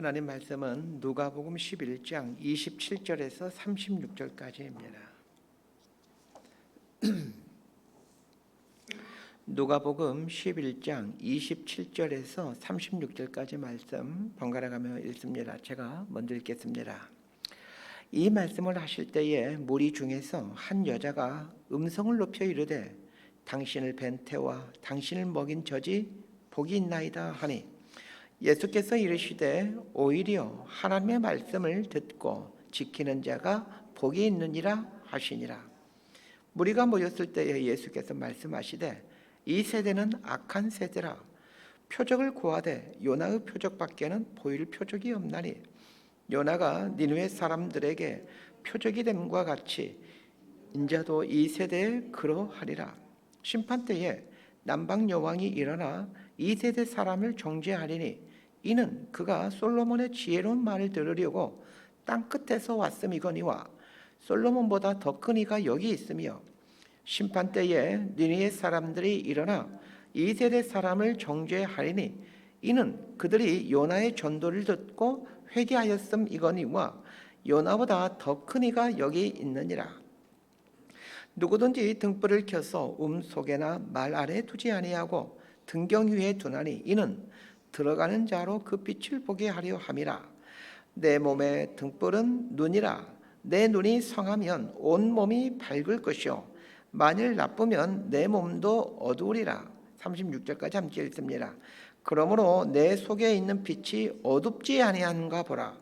하나님 말씀은 누가복음 11장 27절에서 36절까지입니다. 누가복음 11장 27절에서 36절까지 말씀 번갈아 가며 읽습니다. 제가 먼저 읽겠습니다. 이 말씀을 하실 때에 무리 중에서 한 여자가 음성을 높여 이르되 당신을 뵌 태와 당신을 먹인 젖이 복이 있나이다 하니 예수께서 이르시되 오히려 하나님의 말씀을 듣고 지키는 자가 복이 있느니라 하시니라. 무리가 모였을 때에 예수께서 말씀하시되 이 세대는 악한 세대라. 표적을 구하되 요나의 표적밖에는 보일 표적이 없나니 요나가 니느웨 사람들에게 표적이 됨과 같이 인자도 이 세대에 그러하리라. 심판 때에 남방 여왕이 일어나 이 세대 사람을 정죄하리니 이는 그가 솔로몬의 지혜로운 말을 들으려고 땅 끝에서 왔음이거니와 솔로몬보다 더 큰 이가 여기 있으며 심판 때에 니느웨 사람들이 일어나 이 세대 사람을 정죄하리니 이는 그들이 요나의 전도를 듣고 회개하였음이거니와 요나보다 더 큰 이가 여기 있느니라. 누구든지 등불을 켜서 속에나 말 아래 두지 아니하고 등경 위에 두나니 이는 들어가는 자로 그 빛을 보게 하려 함이라. 내 몸의 등불은 눈이라. 내 눈이 성하면 온 몸이 밝을 것이요 만일 나쁘면 내 몸도 어두우리라. 36절까지 함께 읽습니다. 그러므로 내 속에 있는 빛이 어둡지 아니한가 보라.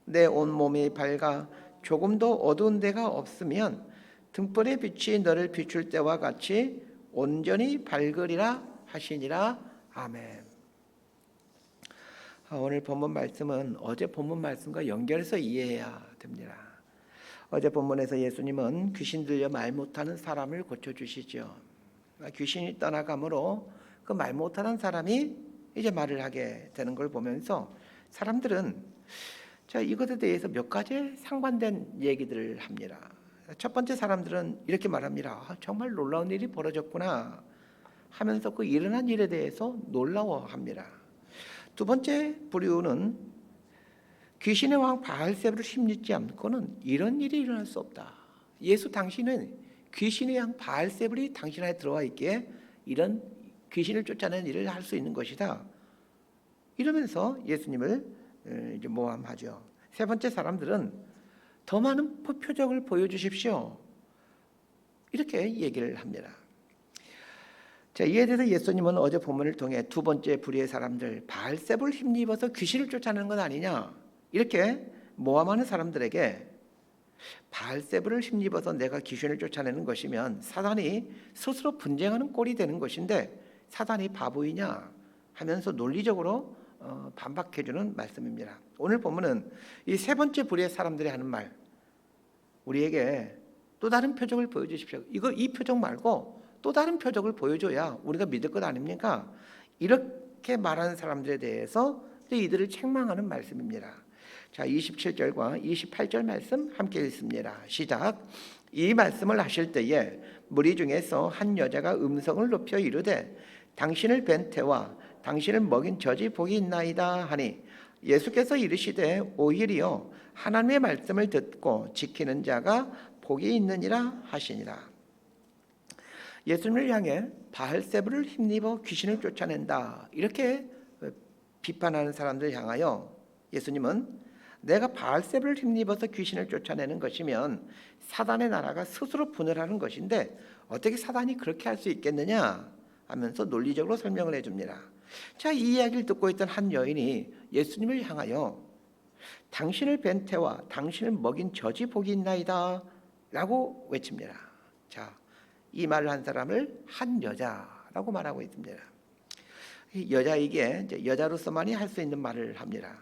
내 온 몸이 밝아 조금도 어두운 데가 없으면 등불의 빛이 너를 비출 때와 같이 온전히 밝으리라 하시니라. 아멘. 오늘 본문 말씀은 어제 본문 말씀과 연결해서 이해해야 됩니다. 어제 본문에서 예수님은 귀신 들려 말 못하는 사람을 고쳐주시죠. 귀신이 떠나가므로 그 말 못하는 사람이 이제 말을 하게 되는 걸 보면서 사람들은 이것에 대해서 몇 가지 상반된 얘기들을 합니다. 첫 번째 사람들은 이렇게 말합니다. 정말 놀라운 일이 벌어졌구나 하면서 그 일어난 일에 대해서 놀라워합니다. 두 번째 부류는 귀신의 왕 바알세불을 힘입지 않고는 이런 일이 일어날 수 없다. 예수 당신은 귀신의 왕 바알세불이 당신 안에 들어와 있기에 이런 귀신을 쫓아내는 일을 할 수 있는 것이다. 이러면서 예수님을 이제 모함하죠. 세 번째 사람들은 더 많은 표적을 보여주십시오. 이렇게 얘기를 합니다. 이에 대해서 예수님은 어제 본문을 통해 두 번째 부류의 사람들 바알세불 힘입어서 귀신을 쫓아내는 건 아니냐 이렇게 모함하는 사람들에게 바알세불을 힘입어서 내가 귀신을 쫓아내는 것이면 사단이 스스로 분쟁하는 꼴이 되는 것인데 사단이 바보이냐 하면서 논리적으로 반박해주는 말씀입니다. 오늘 본문은 이 세 번째 부류의 사람들이 하는 말, 우리에게 또 다른 표적을 보여주십시오. 이 표적 말고 또 다른 표적을 보여줘야 우리가 믿을 것 아닙니까? 이렇게 말하는 사람들에 대해서 이들을 책망하는 말씀입니다. 27절과 28절 말씀 함께 읽습니다. 시작. 이 말씀을 하실 때에 무리 중에서 한 여자가 음성을 높여 이르되 당신을 뵌 태와 당신을 먹인 젖이 복이 있나이다 하니 예수께서 이르시되 오히려 하나님의 말씀을 듣고 지키는 자가 복이 있느니라 하시니라. 예수님을 향해 바알세불을 힘입어 귀신을 쫓아낸다 이렇게 비판하는 사람들 향하여 예수님은 내가 바알세불을 힘입어서 귀신을 쫓아내는 것이면 사단의 나라가 스스로 분열하는 것인데 어떻게 사단이 그렇게 할 수 있겠느냐 하면서 논리적으로 설명을 해줍니다. 이 이야기를 듣고 있던 한 여인이 예수님을 향하여 당신을 뵌 태와 당신을 먹인 젖이 복이 있나이다 라고 외칩니다. 이 말을 한 사람을 한 여자라고 말하고 있습니다. 여자이기에 여자로서만이 할 수 있는 말을 합니다.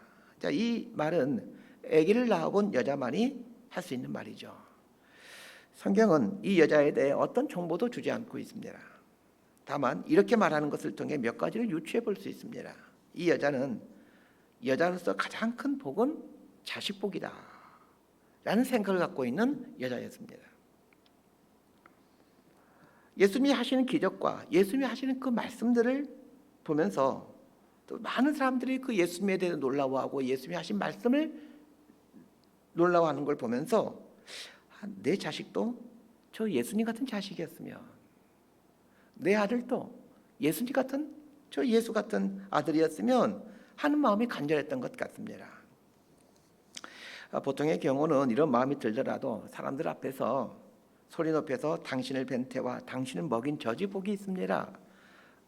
이 말은 아기를 낳아본 여자만이 할 수 있는 말이죠. 성경은 이 여자에 대해 어떤 정보도 주지 않고 있습니다. 다만 이렇게 말하는 것을 통해 몇 가지를 유추해 볼 수 있습니다. 이 여자는 여자로서 가장 큰 복은 자식복이다 라는 생각을 갖고 있는 여자였습니다. 예수님이 하시는 기적과 예수님이 하시는 그 말씀들을 보면서 또 많은 사람들이 그 예수님에 대해 놀라워하고 예수님이 하신 말씀을 놀라워하는 걸 보면서 내 자식도 저 예수님 같은 자식이었으면, 내 아들도 예수님 같은 저 예수 같은 아들이었으면 하는 마음이 간절했던 것 같습니다. 보통의 경우는 이런 마음이 들더라도 사람들 앞에서 소리 높여서 당신을 뵌 태와 당신을 먹인 젖이 복이 있습니다,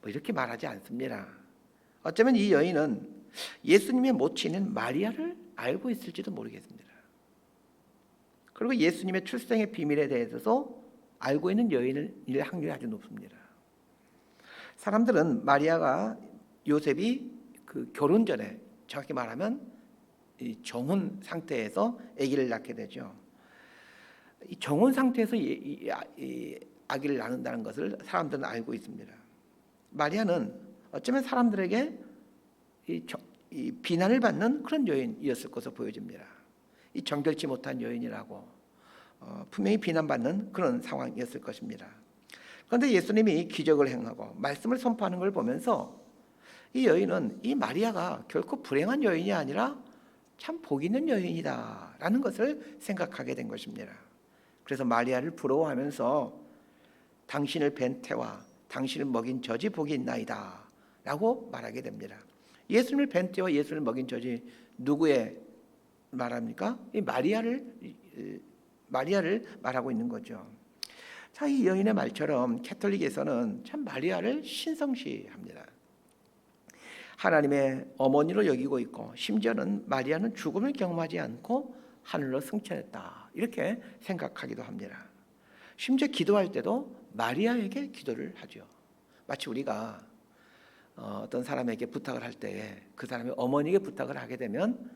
뭐 이렇게 말하지 않습니다. 어쩌면 이 여인은 예수님의 모친인 마리아를 알고 있을지도 모르겠습니다. 그리고 예수님의 출생의 비밀에 대해서도 알고 있는 여인일 확률이 아주 높습니다. 사람들은 마리아가 요셉이 그 결혼 전에, 정확히 말하면 이 정혼 상태에서 아기를 낳게 되죠. 이 정혼 상태에서 이 아기를 낳는다는 것을 사람들은 알고 있습니다. 마리아는 어쩌면 사람들에게 이 비난을 받는 그런 여인이었을 것으로 보여집니다. 이 정결치 못한 여인이라고 분명히 비난받는 그런 상황이었을 것입니다. 그런데 예수님이 기적을 행하고 말씀을 선포하는 걸 보면서 이 여인은 이 마리아가 결코 불행한 여인이 아니라 참 복 있는 여인이다라는 것을 생각하게 된 것입니다. 그래서 마리아를 부러워하면서 당신을 뵌 태와 당신을 먹인 젖이 복이 있나이다 라고 말하게 됩니다. 예수님을 뵌 태와 예수를 먹인 젖이 누구의 말합니까? 이 마리아를 말하고 있는 거죠. 자, 이 여인의 말처럼 캐톨릭에서는 참 마리아를 신성시합니다. 하나님의 어머니로 여기고 있고, 심지어는 마리아는 죽음을 경험하지 않고 하늘로 승천했다 이렇게 생각하기도 합니다. 심지어 기도할 때도 마리아에게 기도를 하죠. 마치 우리가 어떤 사람에게 부탁을 할 때 그 사람의 어머니에게 부탁을 하게 되면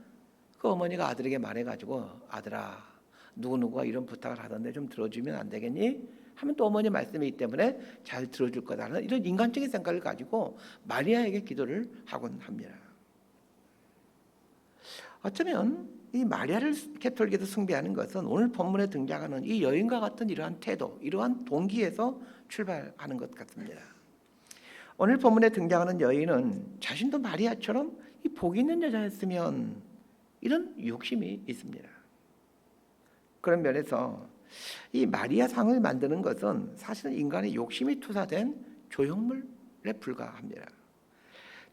그 어머니가 아들에게 말해가지고, 아들아 누구누구가 이런 부탁을 하던데 좀 들어주면 안 되겠니? 하면 또 어머니 말씀이 있기 때문에 잘 들어줄 거다라는 이런 인간적인 생각을 가지고 마리아에게 기도를 하곤 합니다. 어쩌면 이 마리아를 캐톨릭에서 숭배하는 것은 오늘 본문에 등장하는 이 여인과 같은 이러한 태도, 이러한 동기에서 출발하는 것 같습니다. 오늘 본문에 등장하는 여인은 자신도 마리아처럼 이 복 있는 여자였으면, 이런 욕심이 있습니다. 그런 면에서 이 마리아 상을 만드는 것은 사실은 인간의 욕심이 투사된 조형물에 불과합니다.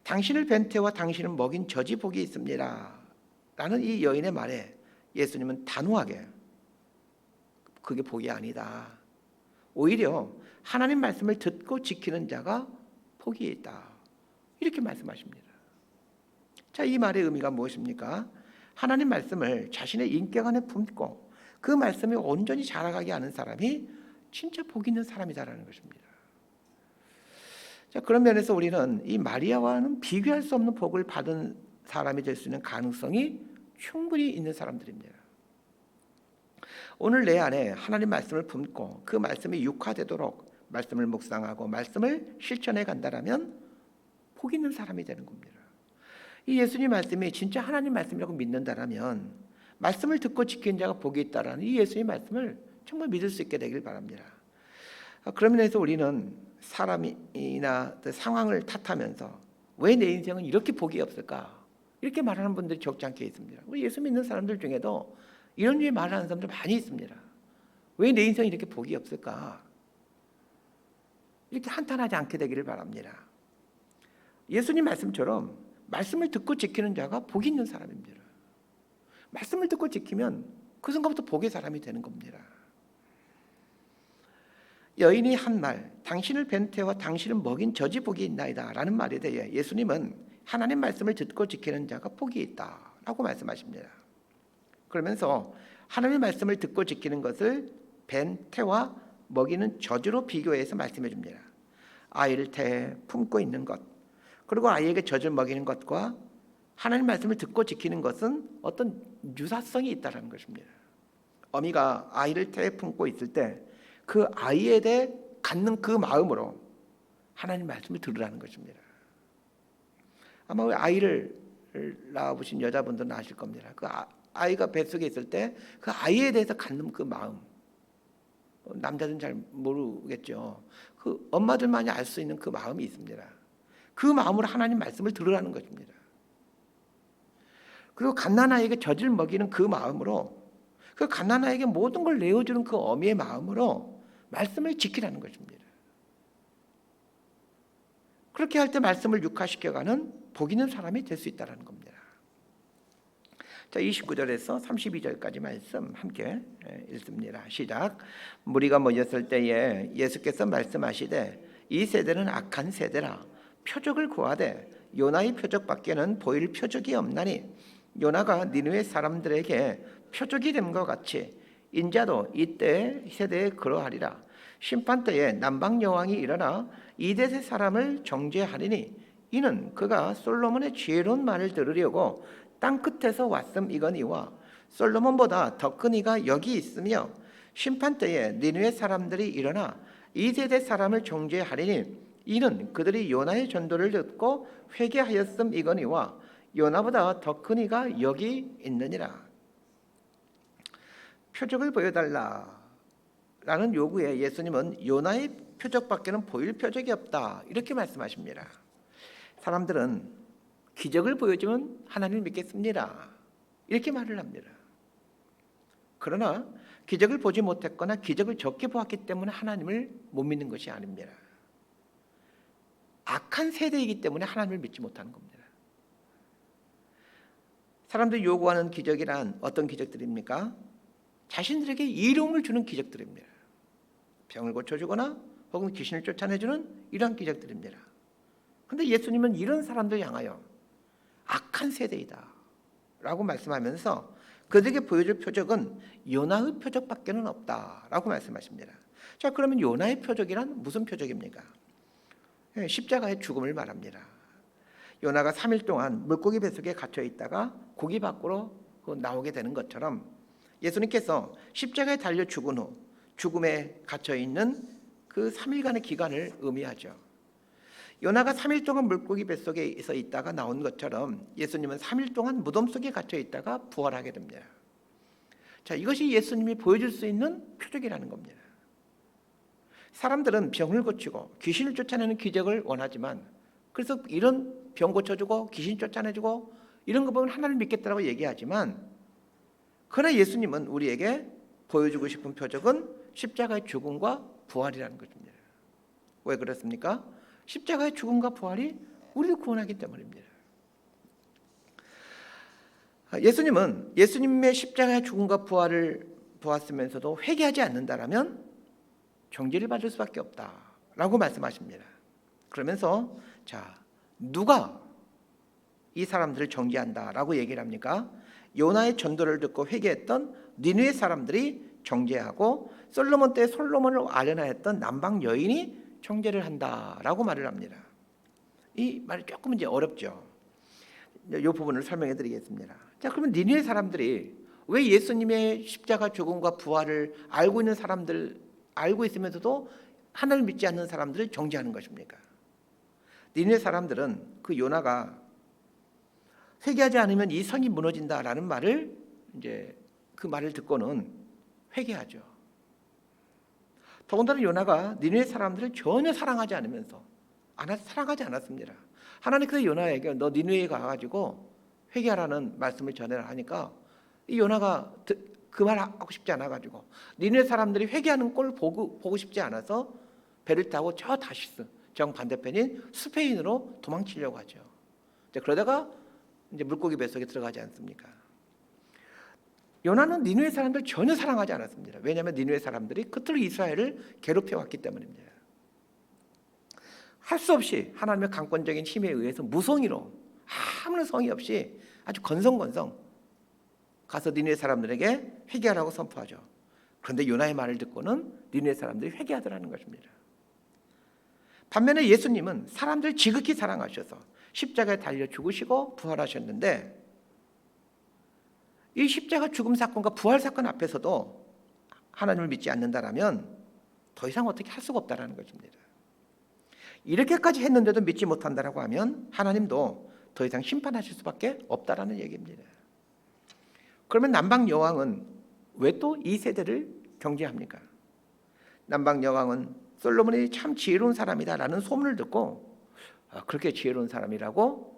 당신을 뵌 태와 당신은 먹인 젖이 복이 있습니다 라는 이 여인의 말에 예수님은 단호하게 그게 복이 아니다, 오히려 하나님 말씀을 듣고 지키는 자가 복이 있다 이렇게 말씀하십니다. 자, 이 말의 의미가 무엇입니까? 하나님 말씀을 자신의 인격 안에 품고 그 말씀이 온전히 자라가게 하는 사람이 진짜 복 있는 사람이다라는 것입니다. 자, 그런 면에서 우리는 이 마리아와는 비교할 수 없는 복을 받은 사람이 될 수 있는 가능성이 충분히 있는 사람들입니다. 오늘 내 안에 하나님 말씀을 품고 그 말씀이 육화되도록 말씀을 묵상하고 말씀을 실천해 간다라면 복 있는 사람이 되는 겁니다. 이 예수님 말씀이 진짜 하나님 말씀이라고 믿는다라면 말씀을 듣고 지키는 자가 복이 있다라는 이 예수의 말씀을 정말 믿을 수 있게 되길 바랍니다. 그런 면에서 우리는 사람이나 상황을 탓하면서 왜 내 인생은 이렇게 복이 없을까? 이렇게 말하는 분들이 적지 않게 있습니다. 우리 예수 믿는 사람들 중에도 이런 류의 말을 하는 사람들 많이 있습니다. 왜 내 인생이 이렇게 복이 없을까? 이렇게 한탄하지 않게 되기를 바랍니다. 예수님 말씀처럼 말씀을 듣고 지키는 자가 복이 있는 사람입니다. 말씀을 듣고 지키면 그 순간부터 복의 사람이 되는 겁니다. 여인이 한 말, 당신을 뵌 태와 당신은 먹인 젖이 복이 있나이다 라는 말에 대해 예수님은 하나님 말씀을 듣고 지키는 자가 복이 있다 라고 말씀하십니다. 그러면서 하나님의 말씀을 듣고 지키는 것을 뵌 태와 먹이는 젖으로 비교해서 말씀해 줍니다. 아이를 태에 품고 있는 것, 그리고 아이에게 젖을 먹이는 것과 하나님 말씀을 듣고 지키는 것은 어떤 유사성이 있다는 것입니다. 어미가 아이를 태에 품고 있을 때 그 아이에 대해 갖는 그 마음으로 하나님 말씀을 들으라는 것입니다. 아마 아이를 낳아보신 여자분들은 아실 겁니다. 그 아이가 뱃속에 있을 때 그 아이에 대해서 갖는 그 마음, 남자들은 잘 모르겠죠. 그 엄마들만이 알 수 있는 그 마음이 있습니다. 그 마음으로 하나님 말씀을 들으라는 것입니다. 그리고 갓난아이에게 젖을 먹이는 그 마음으로, 그 갓난아이에게 모든 걸 내어주는 그 어미의 마음으로 말씀을 지키라는 것입니다. 그렇게 할 때 말씀을 육화시켜가는 복 있는 사람이 될 수 있다는 겁니다. 자, 29절에서 32절까지 말씀 함께 읽습니다. 시작. 무리가 모였을 때에 예수께서 말씀하시되 이 세대는 악한 세대라. 표적을 구하되 요나의 표적밖에는 보일 표적이 없나니 요나가 니느웨 사람들에게 표적이 됨과 같이 인자도 이때 세대에 그러하리라. 심판 때에 남방 여왕이 일어나 이대세 사람을 정죄하리니 이는 그가 솔로몬의 지혜로운 말을 들으려고 땅 끝에서 왔음이거니와 솔로몬보다 더 큰 이가 여기 있으며 심판 때에 니느웨 사람들이 일어나 이세대 사람을 정죄하리니 이는 그들이 요나의 전도를 듣고 회개하였음이거니와 요나보다 더 큰 이가 여기 있느니라. 표적을 보여달라라는 요구에 예수님은 요나의 표적밖에는 보일 표적이 없다 이렇게 말씀하십니다. 사람들은 기적을 보여주면 하나님을 믿겠습니다 이렇게 말을 합니다. 그러나 기적을 보지 못했거나 기적을 적게 보았기 때문에 하나님을 못 믿는 것이 아닙니다. 악한 세대이기 때문에 하나님을 믿지 못하는 겁니다. 사람들이 요구하는 기적이란 어떤 기적들입니까? 자신들에게 이로움을 주는 기적들입니다. 병을 고쳐주거나 혹은 귀신을 쫓아내주는 이러한 기적들입니다. 그런데 예수님은 이런 사람들 향하여 악한 세대이다 라고 말씀하면서 그들에게 보여줄 표적은 요나의 표적밖에는 없다라고 말씀하십니다. 자, 그러면 요나의 표적이란 무슨 표적입니까? 십자가의 죽음을 말합니다. 요나가 3일 동안 물고기 뱃속에 갇혀 있다가 고기 밖으로 나오게 되는 것처럼 예수님께서 십자가에 달려 죽은 후 죽음에 갇혀 있는 그 3일간의 기간을 의미하죠. 요나가 3일 동안 물고기 뱃속에 있다가 나온 것처럼 예수님은 3일 동안 무덤 속에 갇혀 있다가 부활하게 됩니다. 자, 이것이 예수님이 보여줄 수 있는 표적이라는 겁니다. 사람들은 병을 고치고 귀신을 쫓아내는 기적을 원하지만, 그래서 이런 병 고쳐주고 귀신 쫓아내주고 이런 거 보면 하나님을 믿겠다고 얘기하지만, 그러나 예수님은 우리에게 보여주고 싶은 표적은 십자가의 죽음과 부활이라는 것입니다. 왜 그렇습니까? 십자가의 죽음과 부활이 우리를 구원하기 때문입니다. 예수님은 예수님의 십자가의 죽음과 부활을 보았으면서도 회개하지 않는다라면 정죄를 받을 수밖에 없다라고 말씀하십니다. 그러면서 자, 누가 이 사람들을 정죄한다라고 얘기를 합니까? 요나의 전도를 듣고 회개했던 니느웨 사람들이 정죄하고 솔로몬 때 솔로몬을 아련하였던 남방 여인이 정죄를 한다라고 말을 합니다. 이 말이 조금 이제 어렵죠. 이 부분을 설명해 드리겠습니다. 자, 그러면 니느웨 사람들이 왜 예수님의 십자가 죽음과 부활을 알고 있는 사람들, 알고 있으면서도 하나님을 믿지 않는 사람들을 정죄하는 것입니까? 니느웨 사람들은 그 요나가 회개하지 않으면 이 성이 무너진다라는 말을, 이제 그 말을 듣고는 회개하죠. 더군다나 요나가 니느웨 사람들을 전혀 사랑하지 않으면서 사랑하지 않았습니다. 하나님께서 요나에게 너 니느웨에 가가지고 회개하라는 말씀을 전해라 하니까 이 요나가 그 말 하고 싶지 않아가지고 니느웨 사람들이 회개하는 꼴 보고 싶지 않아서 배를 타고 저 다시스 정 반대편인 스페인으로 도망치려고 하죠. 그러다가 이제 물고기 뱃속에 들어가지 않습니까? 요나는 니느웨 사람들 전혀 사랑하지 않았습니다. 왜냐하면 니느웨 사람들이 그토록 이스라엘을 괴롭혀 왔기 때문입니다. 할 수 없이 하나님의 강권적인 힘에 의해서 무성의로 아무런 성의 없이 아주 건성건성 가서 니느웨 사람들에게 회개하라고 선포하죠. 그런데 요나의 말을 듣고는 니느웨 사람들이 회개하더라는 것입니다. 반면에 예수님은 사람들을 지극히 사랑하셔서 십자가에 달려 죽으시고 부활하셨는데, 이 십자가 죽음 사건과 부활 사건 앞에서도 하나님을 믿지 않는다라면 더 이상 어떻게 할 수가 없다라는 것입니다. 이렇게까지 했는데도 믿지 못한다라고 하면 하나님도 더 이상 심판하실 수밖에 없다라는 얘기입니다. 그러면 남방 여왕은 왜 또 이 세대를 경계합니까? 남방 여왕은 솔로몬이 참 지혜로운 사람이다라는 소문을 듣고 그렇게 지혜로운 사람이라고?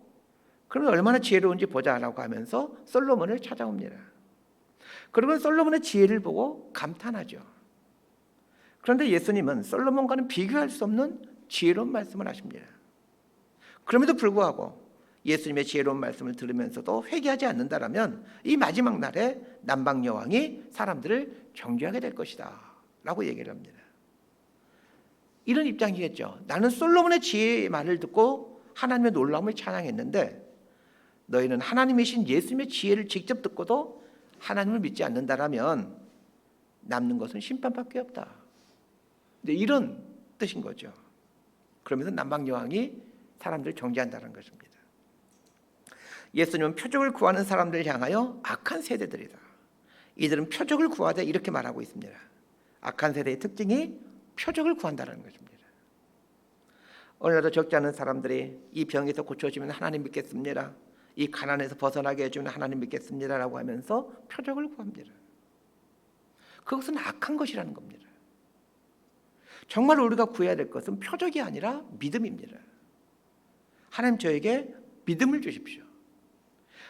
그러면 얼마나 지혜로운지 보자라고 하면서 솔로몬을 찾아옵니다. 그러면 솔로몬의 지혜를 보고 감탄하죠. 그런데 예수님은 솔로몬과는 비교할 수 없는 지혜로운 말씀을 하십니다. 그럼에도 불구하고 예수님의 지혜로운 말씀을 들으면서도 회개하지 않는다라면 이 마지막 날에 남방 여왕이 사람들을 정죄하게 될 것이다 라고 얘기를 합니다. 이런 입장이겠죠. 나는 솔로몬의 지혜의 말을 듣고 하나님의 놀라움을 찬양했는데 너희는 하나님이신 예수님의 지혜를 직접 듣고도 하나님을 믿지 않는다라면 남는 것은 심판밖에 없다. 근데 이런 뜻인 거죠. 그러면서 남방 여왕이 사람들을 정죄한다는 것입니다. 예수님은 표적을 구하는 사람들을 향하여 악한 세대들이다. 이들은 표적을 구하되 이렇게 말하고 있습니다. 악한 세대의 특징이 표적을 구한다는 것입니다. 오늘날도 적지 않은 사람들이 이 병에서 고쳐지면 하나님 믿겠습니다. 이 가난에서 벗어나게 해주면 하나님 믿겠습니다 라고 하면서 표적을 구합니다. 그것은 악한 것이라는 겁니다. 정말 우리가 구해야 될 것은 표적이 아니라 믿음입니다. 하나님 저에게 믿음을 주십시오.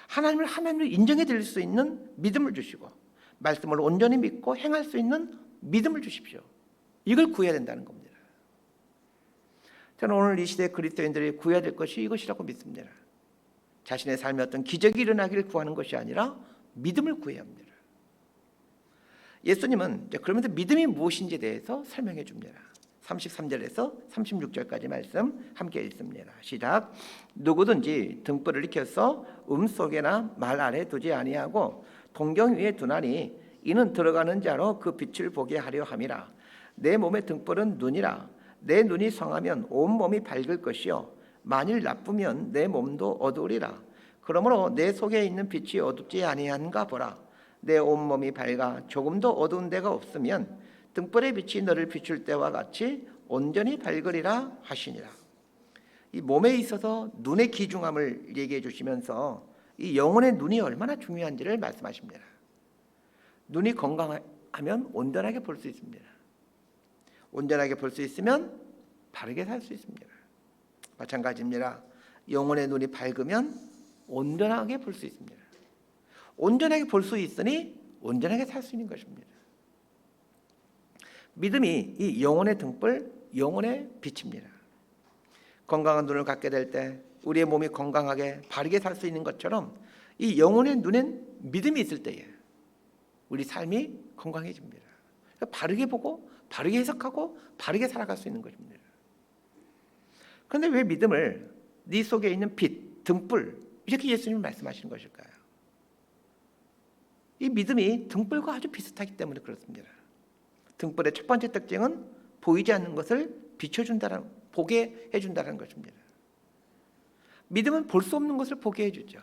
하나님을 인정해 드릴 수 있는 믿음을 주시고 말씀을 온전히 믿고 행할 수 있는 믿음을 주십시오. 이걸 구해야 된다는 겁니다. 저는 오늘 이 시대 그리스도인들이 구해야 될 것이 이것이라고 믿습니다. 자신의 삶에 어떤 기적이 일어나기를 구하는 것이 아니라 믿음을 구해야 합니다. 예수님은 그러면서 믿음이 무엇인지에 대해서 설명해 줍니다. 33절에서 36절까지 말씀 함께 읽습니다. 시작. 누구든지 등불을 익혀서 속에나 말 아래 두지 아니하고 동경 위에 두나니 이는 들어가는 자로 그 빛을 보게 하려 함이라. 내 몸의 등불은 눈이라. 내 눈이 성하면 온 몸이 밝을 것이요 만일 나쁘면 내 몸도 어두우리라. 그러므로 내 속에 있는 빛이 어둡지 아니한가 보라. 내 온몸이 밝아 조금도 어두운 데가 없으면 등불의 빛이 너를 비출 때와 같이 온전히 밝으리라 하시니라. 이 몸에 있어서 눈의 귀중함을 얘기해 주시면서 이 영혼의 눈이 얼마나 중요한지를 말씀하십니다. 눈이 건강하면 온전하게 볼 수 있습니다. 온전하게 볼 수 있으면 바르게 살 수 있습니다. 마찬가지입니다. 영혼의 눈이 밝으면 온전하게 볼 수 있습니다. 온전하게 볼 수 있으니 온전하게 살 수 있는 것입니다. 믿음이 이 영혼의 등불, 영혼의 빛입니다. 건강한 눈을 갖게 될 때 우리의 몸이 건강하게 바르게 살 수 있는 것처럼 이 영혼의 눈엔 믿음이 있을 때에 우리 삶이 건강해집니다. 바르게 보고 바르게 해석하고 바르게 살아갈 수 있는 것입니다. 그런데 왜 믿음을 네 속에 있는 빛, 등불 이렇게 예수님이 말씀하시는 것일까요? 이 믿음이 등불과 아주 비슷하기 때문에 그렇습니다. 등불의 첫 번째 특징은 보이지 않는 것을 비춰준다는, 보게 해준다는 것입니다. 믿음은 볼 수 없는 것을 보게 해주죠.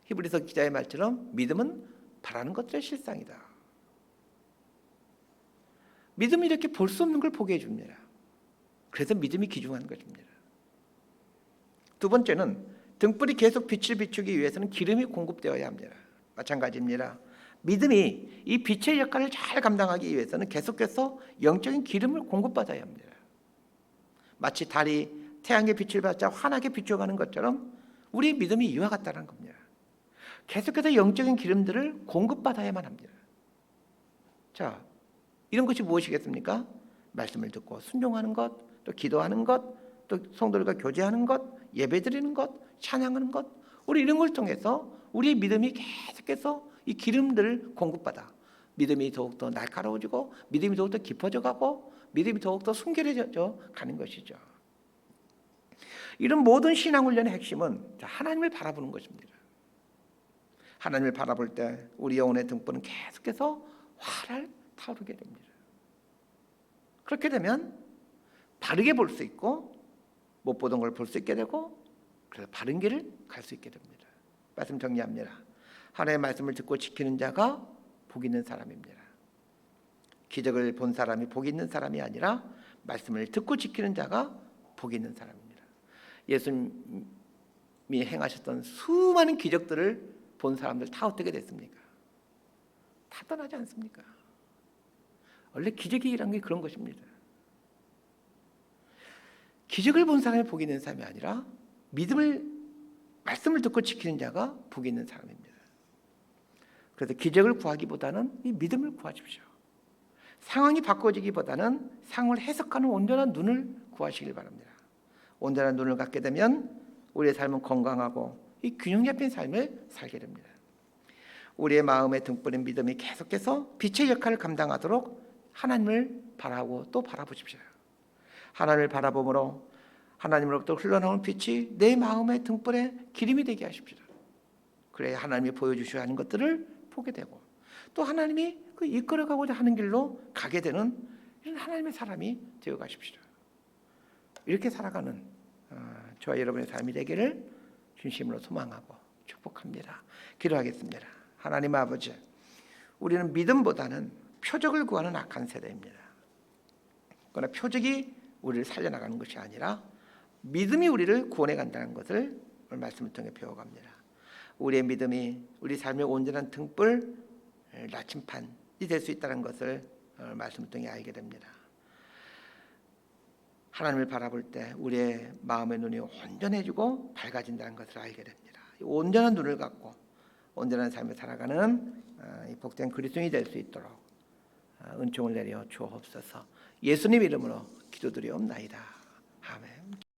히브리서 기자의 말처럼 믿음은 바라는 것들의 실상이다. 믿음이 이렇게 볼 수 없는 걸 보게 해줍니다. 그래서 믿음이 귀중한 것입니다. 두 번째는 등불이 계속 빛을 비추기 위해서는 기름이 공급되어야 합니다. 마찬가지입니다. 믿음이 이 빛의 역할을 잘 감당하기 위해서는 계속해서 영적인 기름을 공급받아야 합니다. 마치 달이 태양의 빛을 받자 환하게 비춰가는 것처럼 우리의 믿음이 이와 같다는 겁니다. 계속해서 영적인 기름들을 공급받아야만 합니다. 자, 이런 것이 무엇이겠습니까? 말씀을 듣고 순종하는 것, 또 기도하는 것, 또 성도들과 교제하는 것, 예배드리는 것, 찬양하는 것, 우리 이런 걸 통해서 우리의 믿음이 계속해서 이 기름들을 공급받아 믿음이 더욱더 날카로워지고 믿음이 더욱더 깊어져 가고 믿음이 더욱더 순결해져 가는 것이죠. 이런 모든 신앙훈련의 핵심은 하나님을 바라보는 것입니다. 하나님을 바라볼 때 우리 영혼의 등불은 계속해서 활활 타오르게 됩니다. 그렇게 되면 바르게 볼 수 있고 못 보던 걸 볼 수 있게 되고 그래서 바른 길을 갈 수 있게 됩니다. 말씀 정리합니다. 하나님의 말씀을 듣고 지키는 자가 복 있는 사람입니다. 기적을 본 사람이 복 있는 사람이 아니라 말씀을 듣고 지키는 자가 복 있는 사람입니다. 예수님이 행하셨던 수많은 기적들을 본 사람들 다 어떻게 됐습니까? 다 떠나지 않습니까? 원래 기적이란 게 그런 것입니다. 기적을 본 사람이 복이 있는 사람이 아니라 말씀을 듣고 지키는 자가 복이 있는 사람입니다. 그래서 기적을 구하기보다는 이 믿음을 구하십시오. 상황이 바꿔지기보다는 상황을 해석하는 온전한 눈을 구하시길 바랍니다. 온전한 눈을 갖게 되면 우리의 삶은 건강하고 이 균형 잡힌 삶을 살게 됩니다. 우리의 마음에 등불인 믿음이 계속해서 빛의 역할을 감당하도록 하나님을 바라고 또 바라보십시오. 하나님을 바라봄으로 하나님으로부터 흘러나오는 빛이 내 마음의 등불에 기름이 되게 하십시오. 그래야 하나님이 보여주셔야 하는 것들을 보게 되고 또 하나님이 그 이끌어가고자 하는 길로 가게 되는 이런 하나님의 사람이 되어 가십시오. 이렇게 살아가는 저와 여러분의 삶이 되기를 진심으로 소망하고 축복합니다. 기도하겠습니다. 하나님 아버지, 우리는 믿음보다는 표적을 구하는 악한 세대입니다. 그러나 표적이 우리를 살려나가는 것이 아니라 믿음이 우리를 구원해 간다는 것을 오늘 말씀을 통해 배워갑니다. 우리의 믿음이 우리 삶의 온전한 등불, 나침판이 될 수 있다는 것을 말씀을 통해 알게 됩니다. 하나님을 바라볼 때 우리의 마음의 눈이 온전해지고 밝아진다는 것을 알게 됩니다. 온전한 눈을 갖고 온전한 삶을 살아가는 복된 그리스도인이 될 수 있도록 은총을 내려 주옵소서. 예수님 이름으로 기도드리옵나이다. 아멘.